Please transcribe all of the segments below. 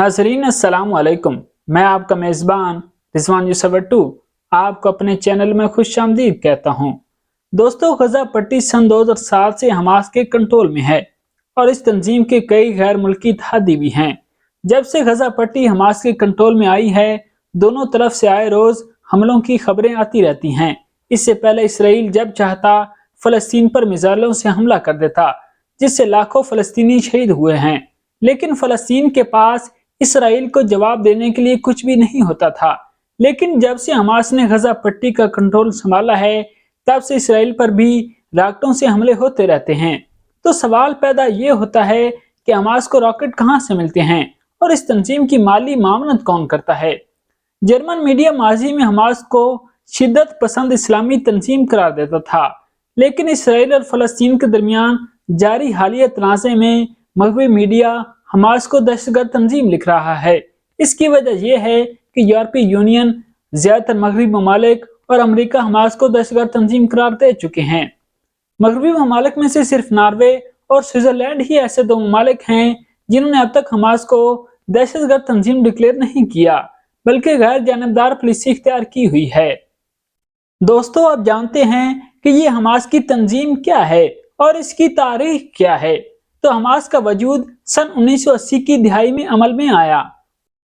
नाज़रीन अस्सलाम वालेकुम। मैं आपका मेज़बान रिजवान यूसुफ आपको अपने चैनल में खुशामदीद कहता हूँ। दोस्तों, गजा पट्टी सन 2007 से हमास के कंट्रोल में है और इस तंजीम के कई गैर मुल्की इत्तेहादी भी हैं। जब से गजा पट्टी हमास के कंट्रोल में आई है, दोनों तरफ से आए रोज हमलों की खबरें आती रहती हैं। इससे पहले इसराइल जब चाहता फलस्तीन पर मिसाइलों से हमला कर देता, जिससे लाखों फलस्तीनी शहीद हुए हैं। लेकिन फलस्तीन के पास इसराइल को जवाब देने के लिए कुछ भी नहीं होता था। लेकिन जब से हमास ने गजा पट्टी का कंट्रोल संभाला है, तब से इसराइल पर भी रॉकेटों से हमले होते रहते हैं। तो सवाल पैदा ये होता है कि हमास को रॉकेट कहां से मिलते हैं और इस तंजीम की माली मामनत कौन करता है। जर्मन मीडिया माजी में हमास को शिद्दत पसंद इस्लामी तंजीम करार देता था, लेकिन इसराइल और फलस्तीन के दरमियान जारी हालिया तनाज़े में मगरबी मीडिया हमास को दहशतगर्द तंजीम लिख रहा है। इसकी वजह यह है कि यूरोपीय यूनियन, ज्यादातर मगरबी ममालिक और अमेरिका हमास को दहशतगर्द तंजीम करार दे चुके हैं। मगरबी ममालिक में से सिर्फ नॉर्वे और स्विट्जरलैंड ही ऐसे दो ममालिक हैं जिन्होंने अब तक हमास को दहशतगर्द तंजीम डिक्लेयर नहीं किया, बल्कि गैर जानबदार पॉलिसी इख्तियार की हुई है। दोस्तों, आप जानते हैं कि ये हमास की तंजीम क्या है और इसकी तारीख क्या है। तो हमास का वजूद सन 1980 की दिहाई में अमल में आया।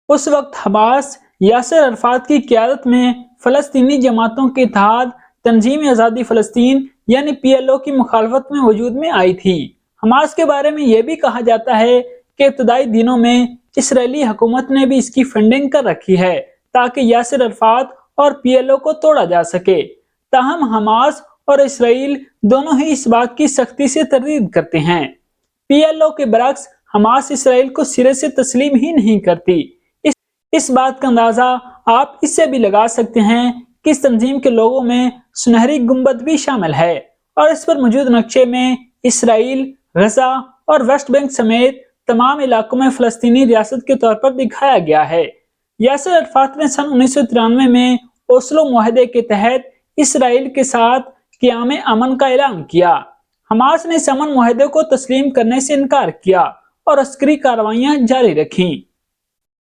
उस वक्त हमास यासिर अरफात की क़यादत में फलस्तीनी जमातों के इत्तेहाद तंजीम आज़ादी फ़लस्तीन यानी PLO की मुखालफत में वजूद में आई थी। हमास के बारे में यह भी कहा जाता है कि इब्तदाई दिनों में इसराइली हुकूमत ने भी इसकी फंडिंग कर रखी है ताकि यासिर अरफात और PLO को तोड़ा जा सके। ताहम हमास और इसराइल दोनों ही इस बात की सख्ती से तरदीद करते हैं। PLO के बरक्स हमास इसराइल को सिरे से तस्लीम ही नहीं करती। इस बात का अंदाजा आप इससे भी लगा सकते हैं कि इस तंजीम के लोगों में सुनहरी गुंबद भी शामिल है और इस पर मौजूद नक्शे में इसराइल, गजा और वेस्ट बैंक समेत तमाम इलाकों में फलस्तीनी रियासत के तौर पर दिखाया गया है। यासिर अरफात ने सन 1993 में ओस्लो मुआहदे के तहत इसराइल के साथ क़याम अमन का ऐलान किया। हमास ने इस अमन मुआहदे को तस्लीम करने से इनकार किया और अस्करी कार्रवाइयां जारी रखीं।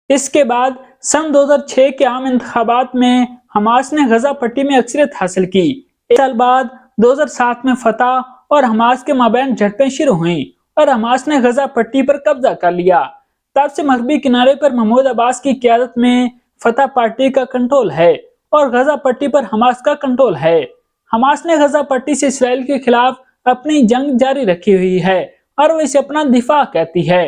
इसके बाद सन 2006 के आम इंतखाबात में हमास ने गजा पट्टी में अक्सरियत हासिल की। एक साल बाद 2007 में फतह और हमास के माबैन झड़पें शुरू हुईं और हमास ने गजा पट्टी पर कब्जा कर लिया। तब से मगरबी किनारे पर महमूद अब्बास की क़यादत में फतह पार्टी का कंट्रोल है और गजा पट्टी पर हमास का कंट्रोल है। हमास ने गजा पट्टी से इसराइल के खिलाफ अपनी जंग जारी रखी हुई है और वो इसे अपना दिफा कहती है।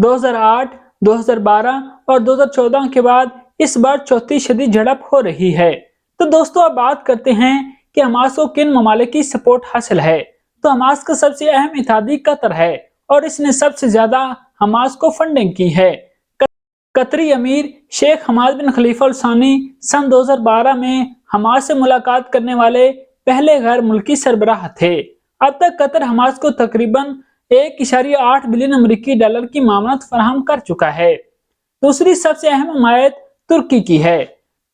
2008, 2012 और 2014 के बाद इस बार चौथी शदीद झड़प हो रही है। तो दोस्तों, अब बात करते हैं कि हमास को किन ममालिक की सपोर्ट हासिल है। तो हमास का सबसे अहम इत्तेहादी कतर है और इसने सबसे ज्यादा हमास को फंडिंग की है। कतरी अमीर शेख हमाद बिन खलीफा अल सानी सन 2012 में हमास से मुलाकात करने वाले पहले गैर मुल्की सरबराह थे। अब तक कतर हमास को तकरीबन 1.8 बिलियन अमेरिकी डॉलर की मामनत फराहम कर चुका है। दूसरी सबसे अहम हमायत तुर्की की है।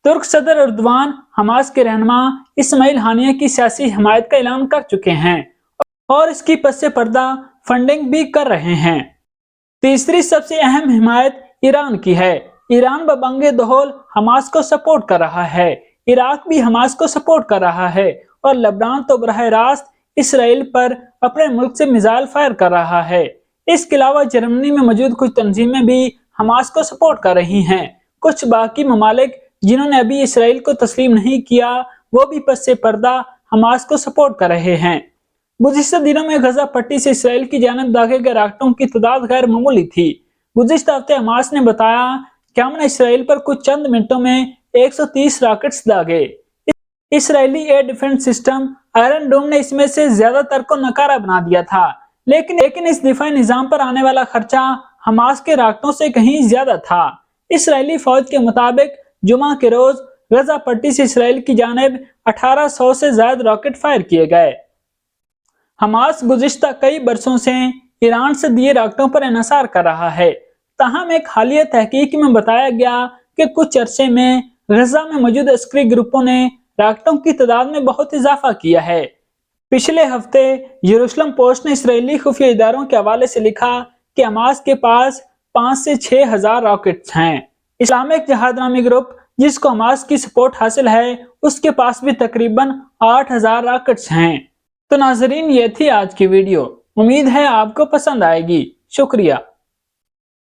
तुर्क सदर एर्दोगान हमास के रहनुमा इस्माइल हानिया की सियासी हमायत का ऐलान कर चुके हैं और इसकी पस्से पर्दा फंडिंग भी कर रहे हैं। तीसरी सबसे अहम हिमायत ईरान की है। ईरान बबंगे दहल हमास को सपोर्ट कर रहा है। इराक भी हमास को सपोर्ट कर रहा है और लेबनान तो बराह रास्त इसराइल पर अपने मुल्क से मिसाइल फायर कर रहा है। इसके अलावा जर्मनी में मौजूद कुछ तंजीमें भी हमास को सपोर्ट कर रही हैं। कुछ बाकी ममालिक जिन्होंने अभी इसराइल को तस्लीम नहीं किया, वो भी पस्से पर्दा हमास को सपोर्ट कर रहे हैं। गुज़िश्ता दिनों में गजा पट्टी से इसराइल की जानिब दागे गए रॉकेटों की तादाद गैर मामूली थी। गुज़िश्ता हफ्ते हमास ने बताया कि हमने इसराइल पर कुछ चंद मिनटों में 130 रॉकेट्स दागे। इसराइली air defence system iron dome ने इसमें से ज्यादातर को नकारा बना दिया था, लेकिन इस दिफाई निजाम पर आने वाला खर्चा हमास के रॉकेटों से कहीं ज्यादा था। इसराइली फौज के मुताबिक जुमा के रोज गजा पट्टी से इसराइल की जानिब 1800 से ज्यादा रॉकेट फायर किए गए। हमास गुज़िश्ता कई बरसों से ईरान से दिए रॉकेटों पर इन्हिसार कर रहा है। ताहम एक हालिया तहकीक में बताया गया कि कुछ अरसे में गजा में मौजूद अस्करी ग्रुपों ने रॉकेटों की तादाद में बहुत इजाफा किया है। पिछले हफ्ते यरूशलेम पोस्ट ने इसराइली खुफिया इदारों के हवाले से लिखा कि हमास के पास 5 से 6 हजार रॉकेट्स हैं। इस्लामिक जिहाद नामी ग्रुप जिसको हमास की सपोर्ट हासिल है, उसके पास भी तकरीबन 8000 रॉकेट्स हैं। तो नाजरीन, ये थी आज की वीडियो। उम्मीद है आपको पसंद आएगी। शुक्रिया।